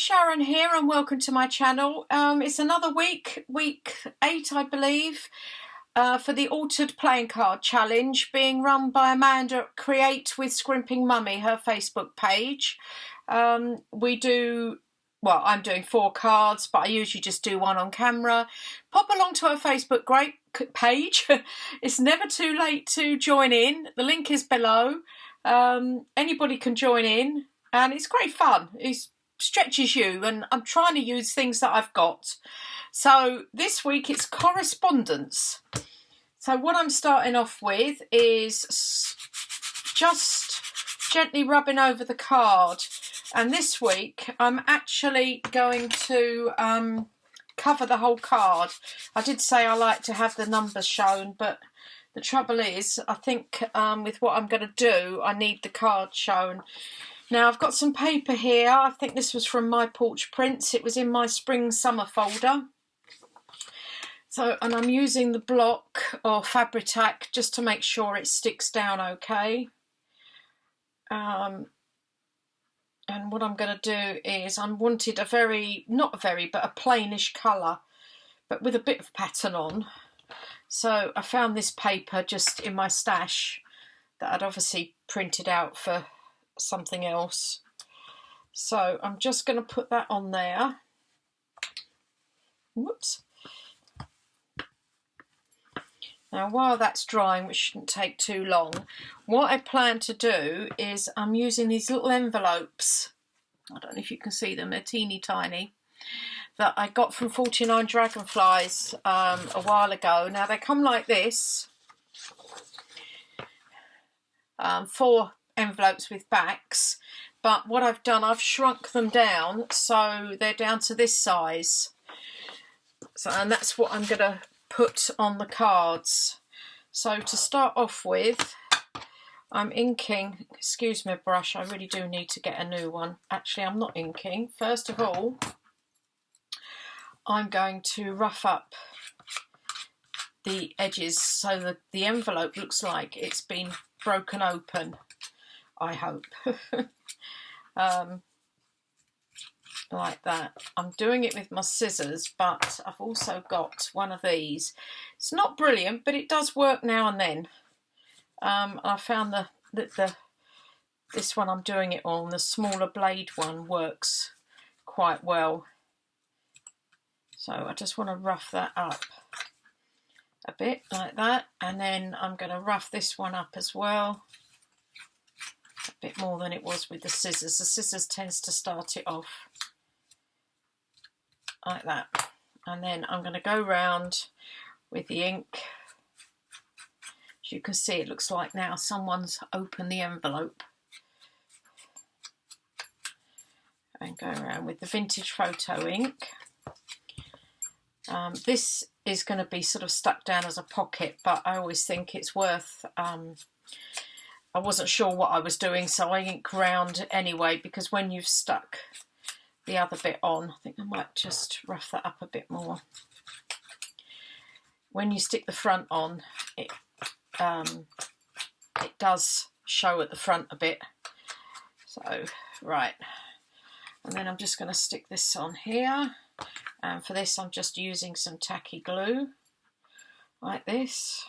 Sharon here and welcome to my channel. It's another week 8 I believe, for the Altered Playing Card Challenge being run by Amanda at Create with Scrimping Mummy, her Facebook page. I'm doing 4 cards, but I usually just do one on camera. Pop along to her Facebook page. It's never too late to join in. The link is below. Anybody can join in and it's great fun. It stretches you, and I'm trying to use things that I've got. So this week it's correspondence. So what I'm starting off with is just gently rubbing over the card. And this week I'm actually going to cover the whole card. I did say I like to have the numbers shown, but the trouble is, I think with what I'm going to do, I need the card shown. Now I've got some paper here. I think this was from My Porch Prints. It was in my spring summer folder. So, and I'm using the block or Fabri-Tac just to make sure it sticks down okay. And what I'm going to do is I wanted a but a plainish colour, but with a bit of pattern on. So I found this paper just in my stash that I'd obviously printed out for something else. So I'm just going to put that on there. Whoops. Now while that's drying, which shouldn't take too long, what I plan to do is I'm using these little envelopes. I don't know if you can see them, they're teeny tiny, that I got from 49 Dragonflies a while ago. Now they come like this, 4 envelopes with backs, but what I've done, I've shrunk them down so they're down to this size. So, and that's what I'm going to put on the cards. So to start off with, I'm inking. Excuse my brush, I really do need to get a new one. Actually, I'm not inking. First of all, I'm going to rough up the edges so that the envelope looks like it's been broken open, I hope. Like that. I'm doing it with my scissors, but I've also got one of these. It's not brilliant, but it does work now and then. I found this one I'm doing it on, the smaller blade one, works quite well. So I just want to rough that up a bit like that, and then I'm going to rough this one up as well, a bit more than it was with the scissors. The scissors tends to start it off like that, and then I'm going to go round with the ink. As you can see, it looks like now someone's opened the envelope, and go around with the vintage photo ink. This is going to be sort of stuck down as a pocket, but I always think it's worth, I wasn't sure what I was doing, so I ink round anyway, because when you've stuck the other bit on, I think I might just rough that up a bit more. When you stick the front on, it does show at the front a bit. So, right. And then I'm just going to stick this on here. And for this, I'm just using some tacky glue, like this.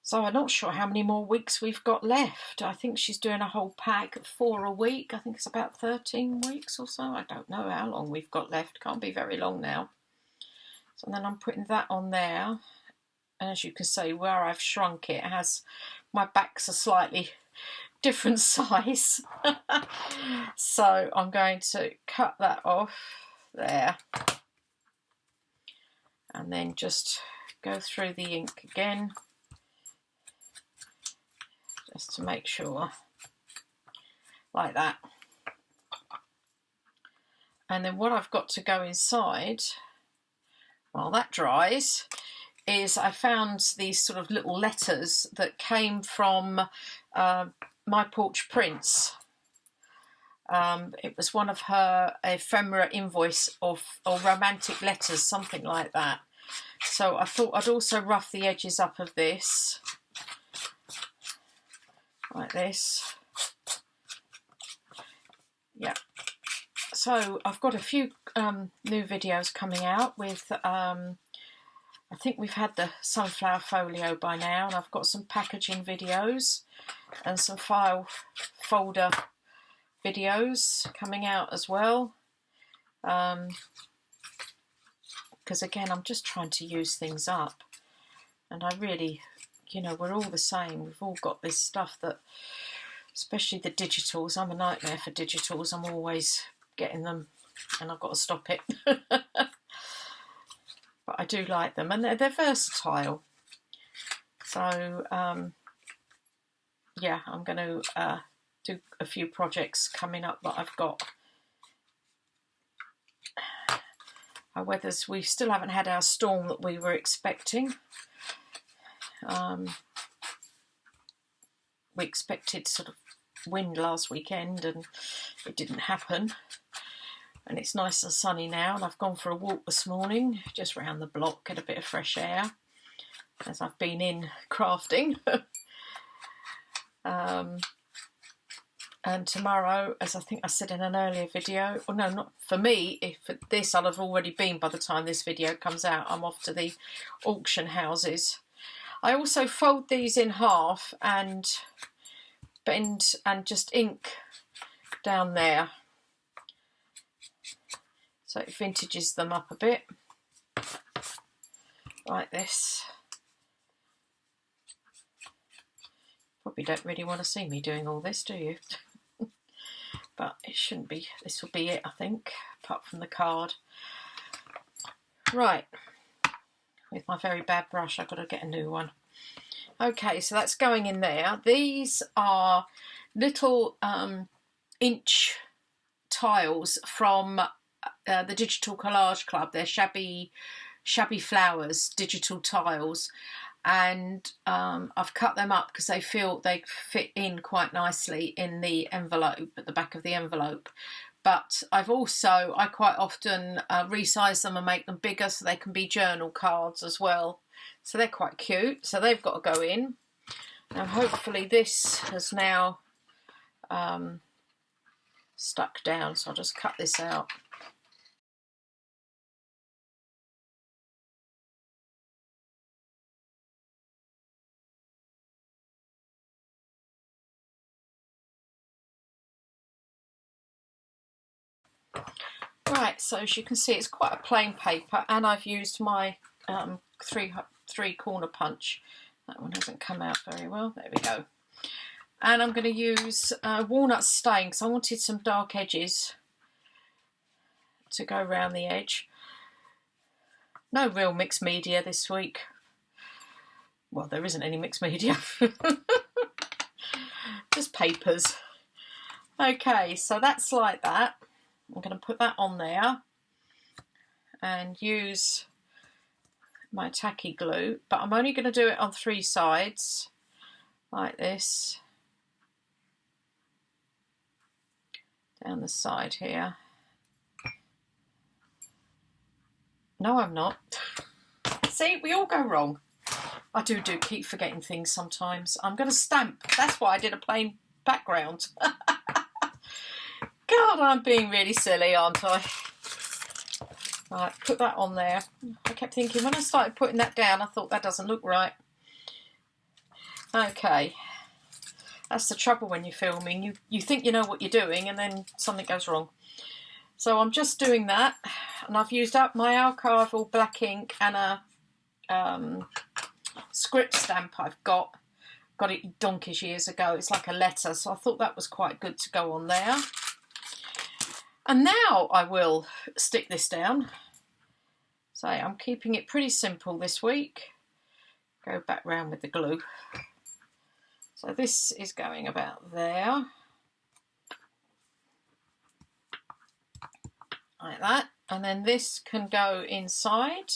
So I'm not sure how many more weeks we've got left. I think she's doing a whole pack of 4 a week. I think it's about 13 weeks or so. I don't know how long we've got left. Can't be very long now. So then I'm putting that on there. And as you can see, where I've shrunk it, my backs are slightly different size. So I'm going to cut that off there. And then just go through the ink again, just to make sure, like that. And then what I've got to go inside while that dries is I found these sort of little letters that came from My Porch Prints. It was one of her ephemera invoice or romantic letters, something like that. So I thought I'd also rough the edges up of this, like this. Yeah. So I've got a few new videos coming out with, I think we've had the sunflower folio by now, and I've got some packaging videos and some file folder videos coming out as well. Because again, I'm just trying to use things up, and I really, you know, we're all the same. We've all got this stuff that, especially the digitals, I'm a nightmare for digitals. I'm always getting them and I've got to stop it. But I do like them, and they're versatile. So yeah, I'm going to do a few projects coming up that I've got. Our weathers, we still haven't had our storm that we were expecting. We expected sort of wind last weekend and it didn't happen. And it's nice and sunny now, and I've gone for a walk this morning, just round the block, get a bit of fresh air, as I've been in crafting. And tomorrow, as I think I said in an earlier video, or no, not for me, if for this I'll have already been by the time this video comes out. I'm off to the auction houses. I also fold these in half and bend and just ink down there, so it vintages them up a bit, like this. Probably don't really want to see me doing all this, do you? But it shouldn't be. This will be it, I think, apart from the card. Right, with my very bad brush, I've got to get a new one. Okay, so that's going in there. These are little inch tiles from the Digital Collage Club. They're shabby flowers, digital tiles. And I've cut them up because they feel they fit in quite nicely in the envelope, at the back of the envelope. But I quite often resize them and make them bigger so they can be journal cards as well. So they're quite cute. So they've got to go in. Now hopefully this has now stuck down, so I'll just cut this out. Right, so as you can see, it's quite a plain paper, and I've used my three corner punch. That one hasn't come out very well. There we go. And I'm going to use walnut stain because I wanted some dark edges to go around the edge. No real mixed media this week. Well, there isn't any mixed media. Just papers. Okay, so that's like that. I'm going to put that on there and use my tacky glue, but I'm only going to do it on 3 sides, like this, down the side here. No, I'm not. See, we all go wrong. I do keep forgetting things sometimes. I'm going to stamp. That's why I did a plain background. God, I'm being really silly, aren't I? Right, put that on there. I kept thinking, when I started putting that down, I thought that doesn't look right. Okay. That's the trouble when you're filming. You think you know what you're doing, and then something goes wrong. So I'm just doing that, and I've used up my archival black ink and a script stamp I've got. Got it donkeys years ago. It's like a letter, so I thought that was quite good to go on there. And now I will stick this down. So I'm keeping it pretty simple this week. Go back round with the glue. So this is going about there. Like that. And then this can go inside.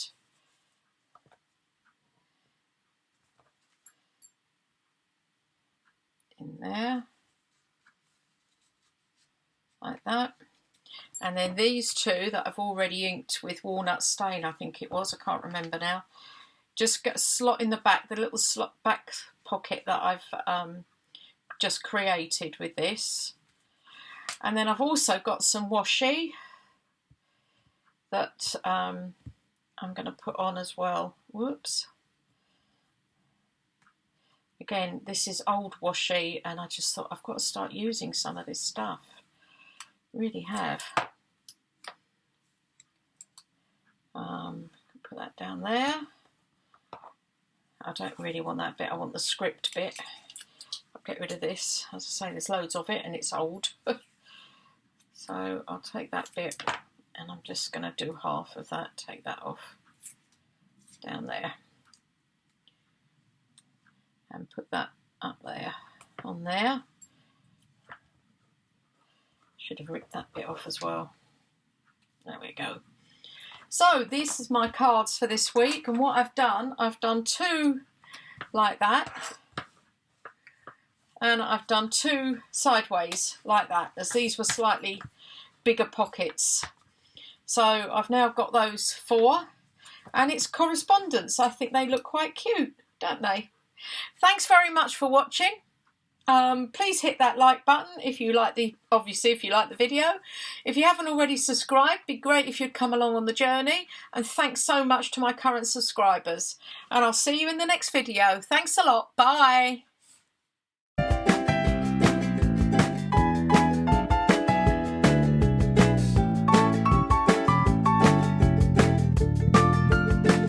In there. Like that. And then these two that I've already inked with walnut stain, I think it was, I can't remember now. Just get a slot in the back, the little slot back pocket that I've just created with this. And then I've also got some washi that I'm going to put on as well. Whoops. Again, this is old washi, and I just thought I've got to start using some of this stuff. Really have. Put that down there. I don't really want that bit. I want the script bit. I'll get rid of this. As I say, there's loads of it, and it's old. So I'll take that bit, and I'm just going to do half of that. Take that off down there. And put that up there, on there. Should have ripped that bit off as well. There we go. So this is my cards for this week, and what I've done 2 like that, and I've done 2 sideways like that, as these were slightly bigger pockets. So I've now got those 4, and it's correspondence. I think they look quite cute, don't they? Thanks very much for watching. Please hit that like button if you like obviously if you like the video. If you haven't already subscribed, it'd be great if you'd come along on the journey. And thanks so much to my current subscribers. And I'll see you in the next video. Thanks a lot. Bye.